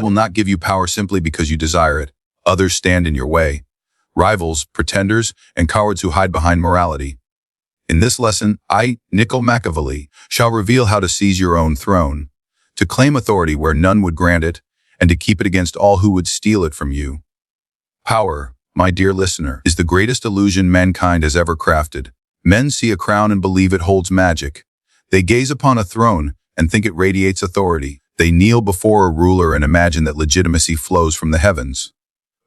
will not give you power simply because you desire it. Others stand in your way. Rivals, pretenders, and cowards who hide behind morality. In this lesson, I, Niccolò Machiavelli, shall reveal how to seize your own throne, to claim authority where none would grant it, and to keep it against all who would steal it from you. Power, my dear listener, is the greatest illusion mankind has ever crafted. Men see a crown and believe it holds magic. They gaze upon a throne and think it radiates authority. They kneel before a ruler and imagine that legitimacy flows from the heavens.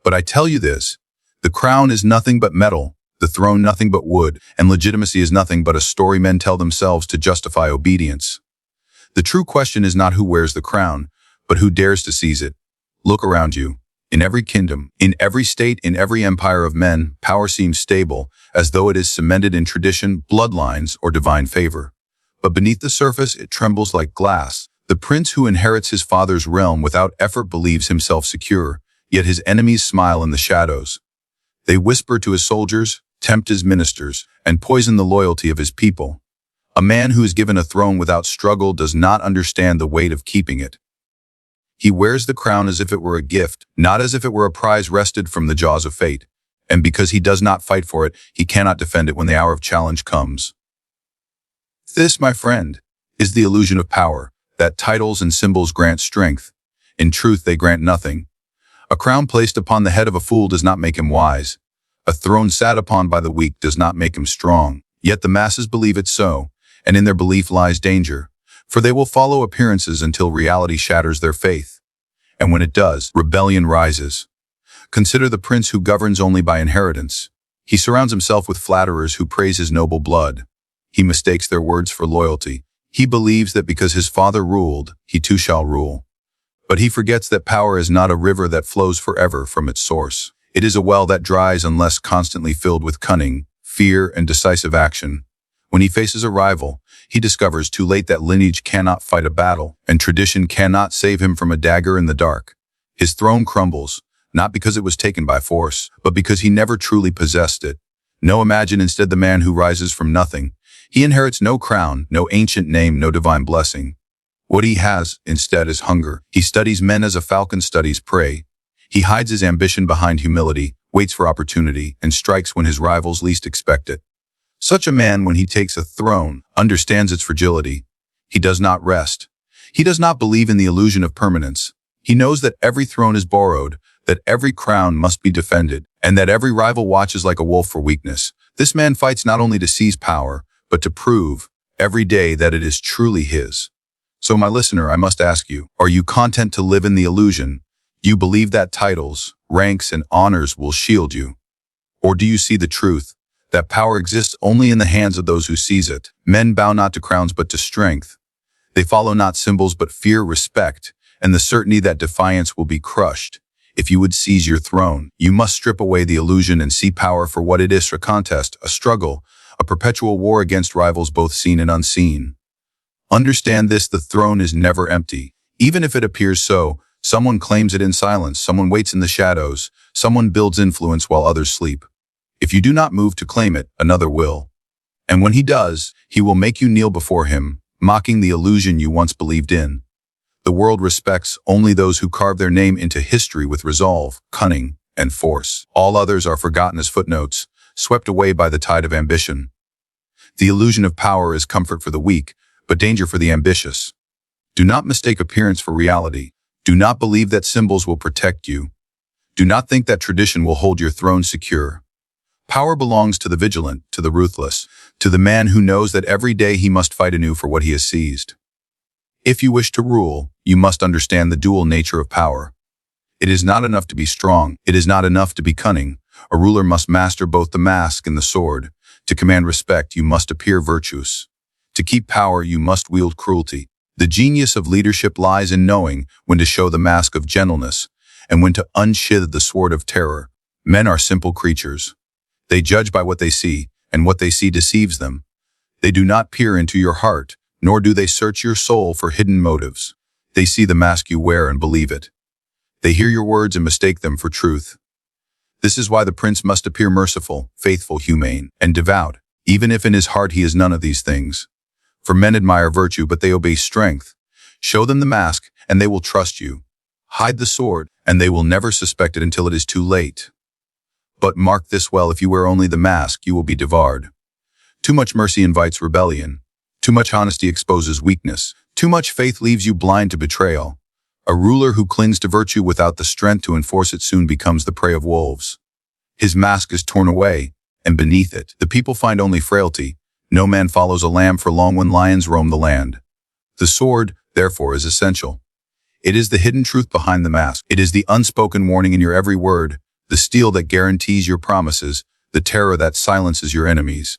But I tell you this, the crown is nothing but metal, the throne nothing but wood, and legitimacy is nothing but a story men tell themselves to justify obedience. The true question is not who wears the crown, but who dares to seize it. Look around you. In every kingdom, in every state, in every empire of men, power seems stable, as though it is cemented in tradition, bloodlines, or divine favor. But beneath the surface, it trembles like glass. The prince who inherits his father's realm without effort believes himself secure, yet his enemies smile in the shadows. They whisper to his soldiers, tempt his ministers, and poison the loyalty of his people. A man who is given a throne without struggle does not understand the weight of keeping it. He wears the crown as if it were a gift, not as if it were a prize wrested from the jaws of fate. And because he does not fight for it, he cannot defend it when the hour of challenge comes. This, my friend, is the illusion of power, that titles and symbols grant strength. In truth, they grant nothing. A crown placed upon the head of a fool does not make him wise. A throne sat upon by the weak does not make him strong. Yet the masses believe it so, and in their belief lies danger. For they will follow appearances until reality shatters their faith. And when it does, rebellion rises. Consider the prince who governs only by inheritance. He surrounds himself with flatterers who praise his noble blood. He mistakes their words for loyalty. He believes that because his father ruled, he too shall rule. But he forgets that power is not a river that flows forever from its source. It is a well that dries unless constantly filled with cunning, fear, and decisive action. When he faces a rival, he discovers too late that lineage cannot fight a battle, and tradition cannot save him from a dagger in the dark. His throne crumbles, not because it was taken by force, but because he never truly possessed it. No, imagine instead the man who rises from nothing. He inherits no crown, no ancient name, no divine blessing. What he has, instead, is hunger. He studies men as a falcon studies prey. He hides his ambition behind humility, waits for opportunity, and strikes when his rivals least expect it. Such a man, when he takes a throne, understands its fragility. He does not rest. He does not believe in the illusion of permanence. He knows that every throne is borrowed, that every crown must be defended, and that every rival watches like a wolf for weakness. This man fights not only to seize power, but to prove, every day, that it is truly his. So, my listener, I must ask you, are you content to live in the illusion? Do you believe that titles, ranks, and honors will shield you? Or do you see the truth, that power exists only in the hands of those who seize it? Men bow not to crowns but to strength. They follow not symbols but fear respect, and the certainty that defiance will be crushed. If you would seize your throne, you must strip away the illusion and see power for what it is: a contest, a struggle, a perpetual war against rivals both seen and unseen. Understand this: the throne is never empty. Even if it appears so, someone claims it in silence, someone waits in the shadows, someone builds influence while others sleep. If you do not move to claim it, another will. And when he does, he will make you kneel before him, mocking the illusion you once believed in. The world respects only those who carve their name into history with resolve, cunning, and force. All others are forgotten as footnotes, swept away by the tide of ambition. The illusion of power is comfort for the weak, but danger for the ambitious. Do not mistake appearance for reality. Do not believe that symbols will protect you. Do not think that tradition will hold your throne secure. Power belongs to the vigilant, to the ruthless, to the man who knows that every day he must fight anew for what he has seized. If you wish to rule, you must understand the dual nature of power. It is not enough to be strong. It is not enough to be cunning. A ruler must master both the mask and the sword. To command respect, you must appear virtuous. To keep power, you must wield cruelty. The genius of leadership lies in knowing when to show the mask of gentleness and when to unsheathe the sword of terror. Men are simple creatures. They judge by what they see, and what they see deceives them. They do not peer into your heart, nor do they search your soul for hidden motives. They see the mask you wear and believe it. They hear your words and mistake them for truth. This is why the prince must appear merciful, faithful, humane, and devout, even if in his heart he is none of these things. For men admire virtue, but they obey strength. Show them the mask, and they will trust you. Hide the sword, and they will never suspect it until it is too late. But mark this well, if you wear only the mask, you will be devoured. Too much mercy invites rebellion. Too much honesty exposes weakness. Too much faith leaves you blind to betrayal. A ruler who clings to virtue without the strength to enforce it soon becomes the prey of wolves. His mask is torn away, and beneath it, the people find only frailty. No man follows a lamb for long when lions roam the land. The sword, therefore, is essential. It is the hidden truth behind the mask. It is the unspoken warning in your every word, the steel that guarantees your promises, the terror that silences your enemies.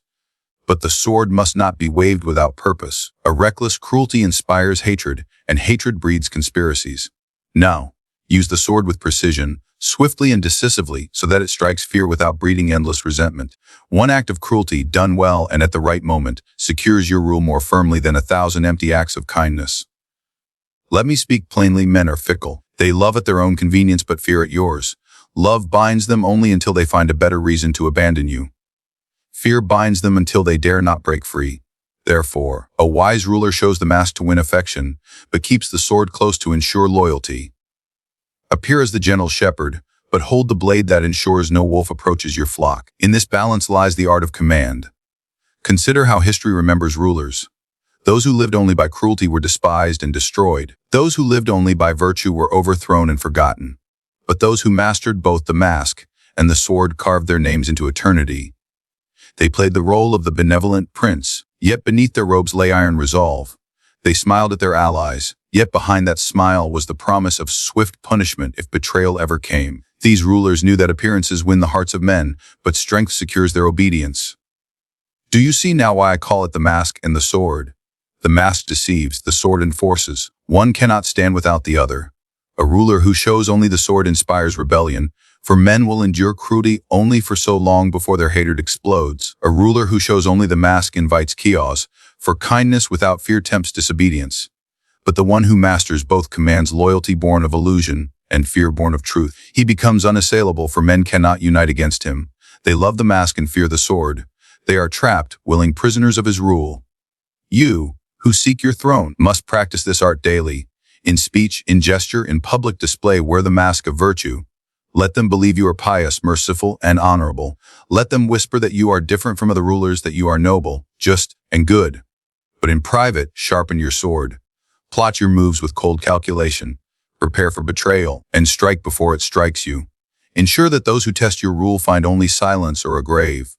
But the sword must not be waved without purpose. A reckless cruelty inspires hatred, and hatred breeds conspiracies. Now, use the sword with precision, swiftly and decisively, so that it strikes fear without breeding endless resentment. One act of cruelty, done well and at the right moment, secures your rule more firmly than 1,000 empty acts of kindness. Let me speak plainly, men are fickle. They love at their own convenience but fear at yours. Love binds them only until they find a better reason to abandon you. Fear binds them until they dare not break free. Therefore, a wise ruler shows the mask to win affection, but keeps the sword close to ensure loyalty. Appear as the gentle shepherd, but hold the blade that ensures no wolf approaches your flock. In this balance lies the art of command. Consider how history remembers rulers. Those who lived only by cruelty were despised and destroyed. Those who lived only by virtue were overthrown and forgotten. But those who mastered both the mask and the sword carved their names into eternity. They played the role of the benevolent prince, yet beneath their robes lay iron resolve. They smiled at their allies, yet behind that smile was the promise of swift punishment if betrayal ever came. These rulers knew that appearances win the hearts of men, but strength secures their obedience. Do you see now why I call it the mask and the sword? The mask deceives, the sword enforces. One cannot stand without the other. A ruler who shows only the sword inspires rebellion, for men will endure cruelty only for so long before their hatred explodes. A ruler who shows only the mask invites chaos, for kindness without fear tempts disobedience. But the one who masters both commands loyalty born of illusion and fear born of truth. He becomes unassailable, for men cannot unite against him. They love the mask and fear the sword. They are trapped, willing prisoners of his rule. You, who seek your throne, must practice this art daily. In speech, in gesture, in public display, wear the mask of virtue. Let them believe you are pious, merciful, and honorable. Let them whisper that you are different from other rulers, that you are noble, just, and good. But in private, sharpen your sword. Plot your moves with cold calculation. Prepare for betrayal, and strike before it strikes you. Ensure that those who test your rule find only silence or a grave.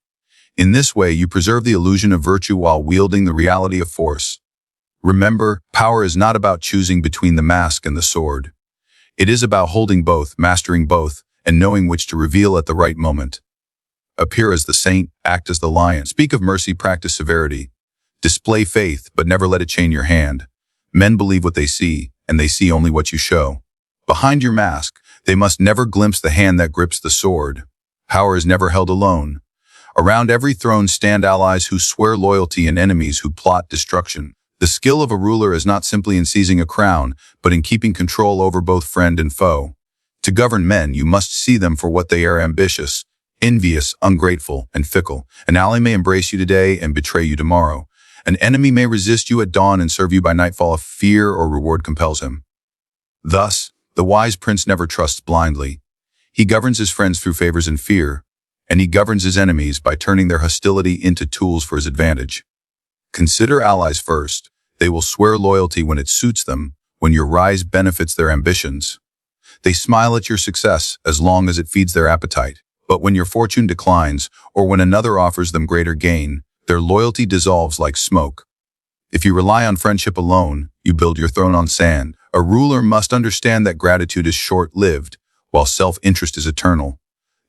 In this way, you preserve the illusion of virtue while wielding the reality of force. Remember, power is not about choosing between the mask and the sword. It is about holding both, mastering both, and knowing which to reveal at the right moment. Appear as the saint, act as the lion. Speak of mercy, practice severity. Display faith, but never let it chain your hand. Men believe what they see, and they see only what you show. Behind your mask, they must never glimpse the hand that grips the sword. Power is never held alone. Around every throne stand allies who swear loyalty and enemies who plot destruction. The skill of a ruler is not simply in seizing a crown, but in keeping control over both friend and foe. To govern men, you must see them for what they are: ambitious, envious, ungrateful, and fickle. An ally may embrace you today and betray you tomorrow. An enemy may resist you at dawn and serve you by nightfall if fear or reward compels him. Thus, the wise prince never trusts blindly. He governs his friends through favors and fear, and he governs his enemies by turning their hostility into tools for his advantage. Consider allies first. They will swear loyalty when it suits them, when your rise benefits their ambitions. They smile at your success as long as it feeds their appetite. But when your fortune declines, or when another offers them greater gain, their loyalty dissolves like smoke. If you rely on friendship alone, you build your throne on sand. A ruler must understand that gratitude is short-lived, while self-interest is eternal.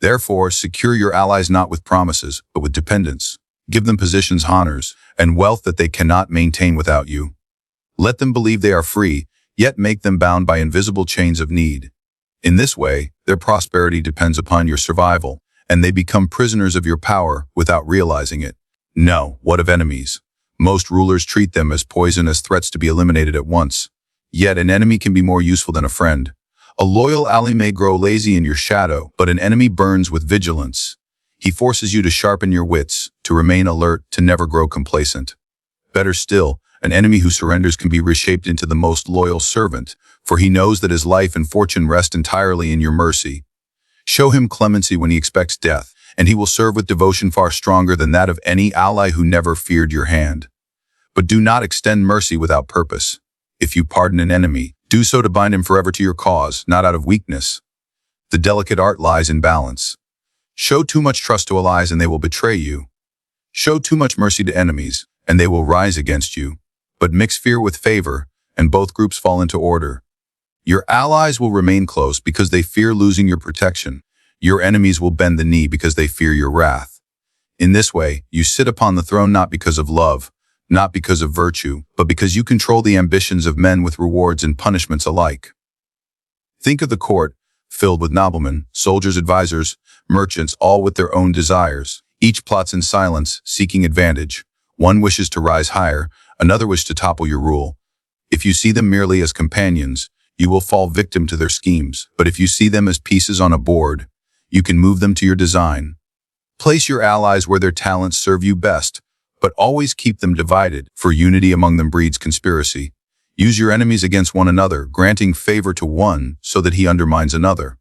Therefore, secure your allies not with promises, but with dependence. Give them positions, honors, and wealth that they cannot maintain without you. Let them believe they are free, yet make them bound by invisible chains of need. In this way, their prosperity depends upon your survival, and they become prisoners of your power without realizing it. No, what of enemies? Most rulers treat them as poisonous threats to be eliminated at once. Yet an enemy can be more useful than a friend. A loyal ally may grow lazy in your shadow, but an enemy burns with vigilance. He forces you to sharpen your wits, to remain alert, to never grow complacent. Better still, An enemy who surrenders can be reshaped into the most loyal servant, for he knows that his life and fortune rest entirely in your mercy. Show him clemency when he expects death, and he will serve with devotion far stronger than that of any ally who never feared your hand. But do not extend mercy without purpose. If you pardon an enemy, do so to bind him forever to your cause, not out of weakness. The delicate art lies in balance. Show too much trust to allies and they will betray you. Show too much mercy to enemies, and they will rise against you. But mix fear with favor, and both groups fall into order. Your allies will remain close because they fear losing your protection. Your enemies will bend the knee because they fear your wrath. In this way, you sit upon the throne not because of love, not because of virtue, but because you control the ambitions of men with rewards and punishments alike. Think of the court, filled with noblemen, soldiers, advisors, merchants, all with their own desires. Each plots in silence, seeking advantage. One wishes to rise higher, another wishes to topple your rule. If you see them merely as companions, you will fall victim to their schemes. But if you see them as pieces on a board, you can move them to your design. Place your allies where their talents serve you best, but always keep them divided, for unity among them breeds conspiracy. Use your enemies against one another, granting favor to one so that he undermines another.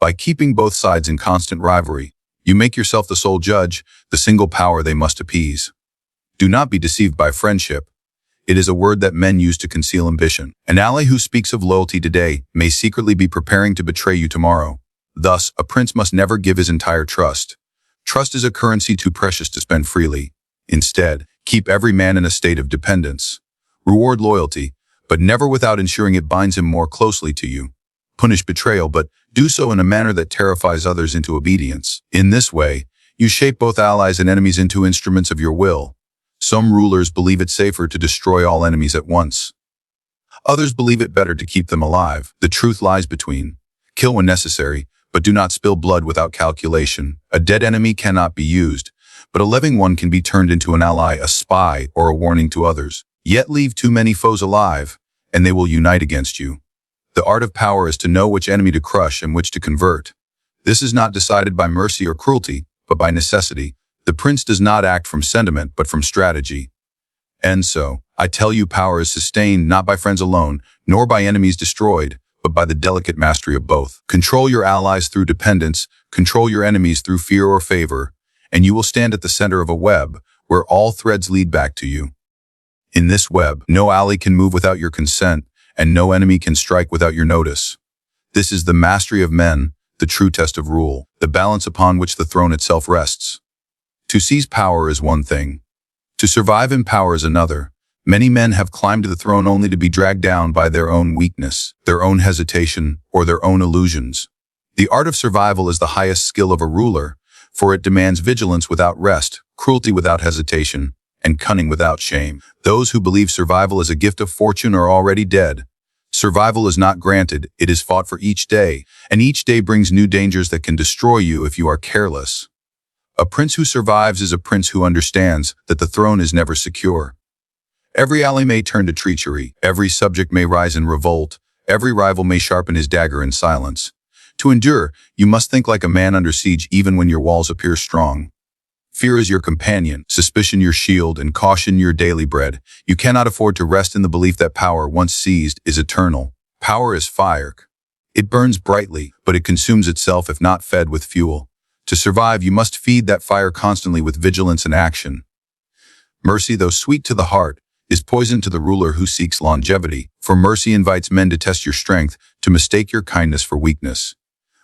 By keeping both sides in constant rivalry, you make yourself the sole judge, the single power they must appease. Do not be deceived by friendship. It is a word that men use to conceal ambition. An ally who speaks of loyalty today may secretly be preparing to betray you tomorrow. Thus, a prince must never give his entire trust. Trust is a currency too precious to spend freely. Instead, keep every man in a state of dependence. Reward loyalty, but never without ensuring it binds him more closely to you. Punish betrayal, but do so in a manner that terrifies others into obedience. In this way, you shape both allies and enemies into instruments of your will. Some rulers believe it safer to destroy all enemies at once. Others believe it better to keep them alive. The truth lies between. Kill when necessary, but do not spill blood without calculation. A dead enemy cannot be used, but a living one can be turned into an ally, a spy, or a warning to others. Yet leave too many foes alive, and they will unite against you. The art of power is to know which enemy to crush and which to convert. This is not decided by mercy or cruelty, but by necessity. The prince does not act from sentiment, but from strategy. And so, I tell you, power is sustained not by friends alone, nor by enemies destroyed, but by the delicate mastery of both. Control your allies through dependence, control your enemies through fear or favor, and you will stand at the center of a web where all threads lead back to you. In this web, no ally can move without your consent, and no enemy can strike without your notice. This is the mastery of men, the true test of rule, the balance upon which the throne itself rests. To seize power is one thing. To survive in power is another. Many men have climbed to the throne only to be dragged down by their own weakness, their own hesitation, or their own illusions. The art of survival is the highest skill of a ruler, for it demands vigilance without rest, cruelty without hesitation, and cunning without shame. Those who believe survival is a gift of fortune are already dead. Survival is not granted, it is fought for each day, and each day brings new dangers that can destroy you if you are careless. A prince who survives is a prince who understands that the throne is never secure. Every ally may turn to treachery, every subject may rise in revolt, every rival may sharpen his dagger in silence. To endure, you must think like a man under siege even when your walls appear strong. Fear is your companion, suspicion your shield, and caution your daily bread. You cannot afford to rest in the belief that power, once seized, is eternal. Power is fire. It burns brightly, but it consumes itself if not fed with fuel. To survive, you must feed that fire constantly with vigilance and action. Mercy, though sweet to the heart, is poison to the ruler who seeks longevity, for mercy invites men to test your strength, to mistake your kindness for weakness.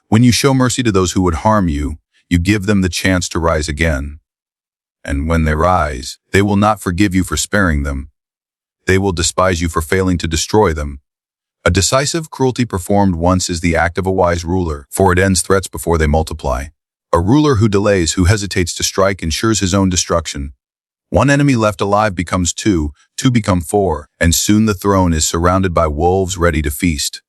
When you show mercy to those who would harm you, you give them the chance to rise again. And when they rise, they will not forgive you for sparing them. They will despise you for failing to destroy them. A decisive cruelty performed once is the act of a wise ruler, for it ends threats before they multiply. A ruler who delays, who hesitates to strike, ensures his own destruction. One enemy left alive becomes two, two become four, and soon the throne is surrounded by wolves ready to feast.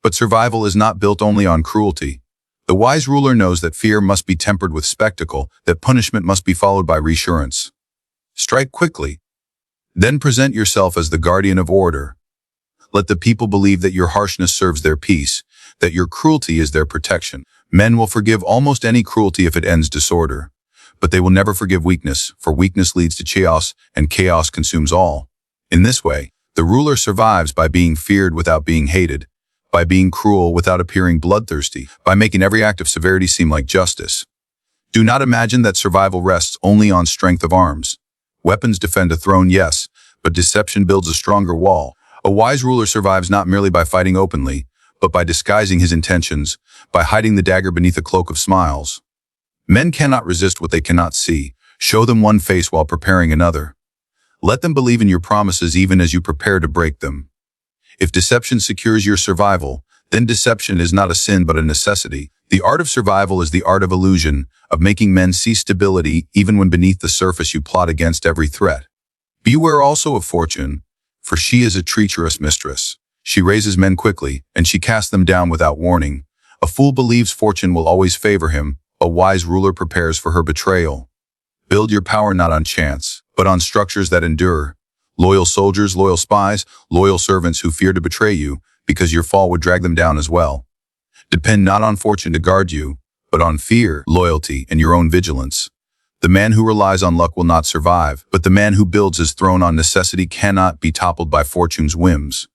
But survival is not built only on cruelty. The wise ruler knows that fear must be tempered with spectacle, that punishment must be followed by reassurance. Strike quickly. Then present yourself as the guardian of order. Let the people believe that your harshness serves their peace, that your cruelty is their protection. Men will forgive almost any cruelty if it ends disorder. But they will never forgive weakness, for weakness leads to chaos, and chaos consumes all. In this way, the ruler survives by being feared without being hated, by being cruel without appearing bloodthirsty, by making every act of severity seem like justice. Do not imagine that survival rests only on strength of arms. Weapons defend a throne, yes, but deception builds a stronger wall. A wise ruler survives not merely by fighting openly, but by disguising his intentions, by hiding the dagger beneath a cloak of smiles. Men cannot resist what they cannot see. Show them one face while preparing another. Let them believe in your promises even as you prepare to break them. If deception secures your survival, then deception is not a sin but a necessity. The art of survival is the art of illusion, of making men see stability even when beneath the surface you plot against every threat. Beware also of fortune, for she is a treacherous mistress. She raises men quickly, and she casts them down without warning. A fool believes fortune will always favor him. A wise ruler prepares for her betrayal. Build your power not on chance, but on structures that endure. Loyal soldiers, loyal spies, loyal servants who fear to betray you, because your fall would drag them down as well. Depend not on fortune to guard you, but on fear, loyalty, and your own vigilance. The man who relies on luck will not survive, but the man who builds his throne on necessity cannot be toppled by fortune's whims.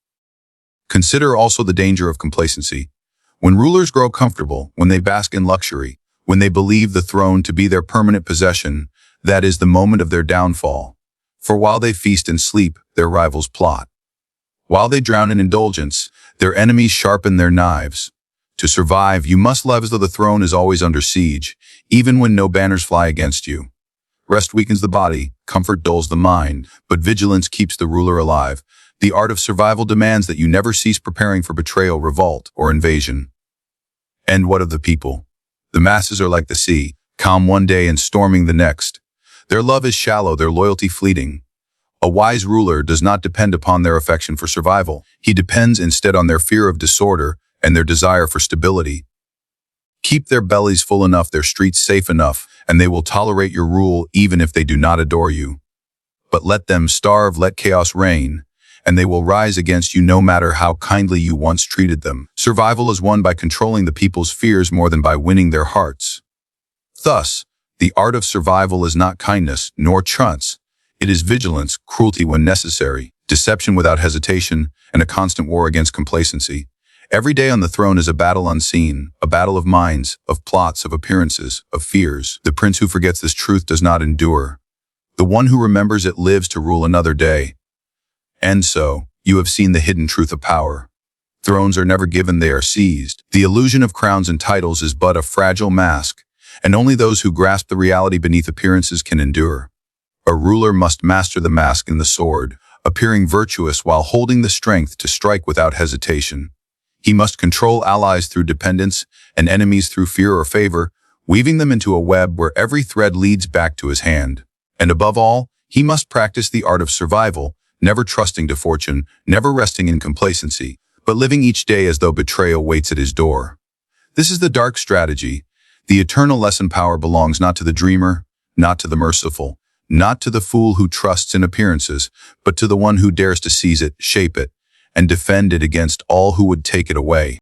Consider also the danger of complacency. When rulers grow comfortable, when they bask in luxury, when they believe the throne to be their permanent possession, that is the moment of their downfall. For while they feast and sleep, their rivals plot. While they drown in indulgence, their enemies sharpen their knives. To survive, you must live as though the throne is always under siege, even when no banners fly against you. Rest weakens the body, comfort dulls the mind, but vigilance keeps the ruler alive. The art of survival demands that you never cease preparing for betrayal, revolt, or invasion. And what of the people? The masses are like the sea, calm one day and storming the next. Their love is shallow, their loyalty fleeting. A wise ruler does not depend upon their affection for survival. He depends instead on their fear of disorder and their desire for stability. Keep their bellies full enough, their streets safe enough, and they will tolerate your rule even if they do not adore you. But let them starve, let chaos reign, and they will rise against you no matter how kindly you once treated them. Survival is won by controlling the people's fears more than by winning their hearts. Thus, the art of survival is not kindness nor chance. It is vigilance, cruelty when necessary, deception without hesitation, and a constant war against complacency. Every day on the throne is a battle unseen, a battle of minds, of plots, of appearances, of fears. The prince who forgets this truth does not endure. The one who remembers it lives to rule another day. And so, you have seen the hidden truth of power. Thrones are never given, they are seized. The illusion of crowns and titles is but a fragile mask, and only those who grasp the reality beneath appearances can endure. A ruler must master the mask and the sword, appearing virtuous while holding the strength to strike without hesitation. He must control allies through dependence and enemies through fear or favor, weaving them into a web where every thread leads back to his hand. And above all, he must practice the art of survival, never trusting to fortune, never resting in complacency, but living each day as though betrayal waits at his door. This is the dark strategy. The eternal lesson: power belongs not to the dreamer, not to the merciful, not to the fool who trusts in appearances, but to the one who dares to seize it, shape it, and defend it against all who would take it away.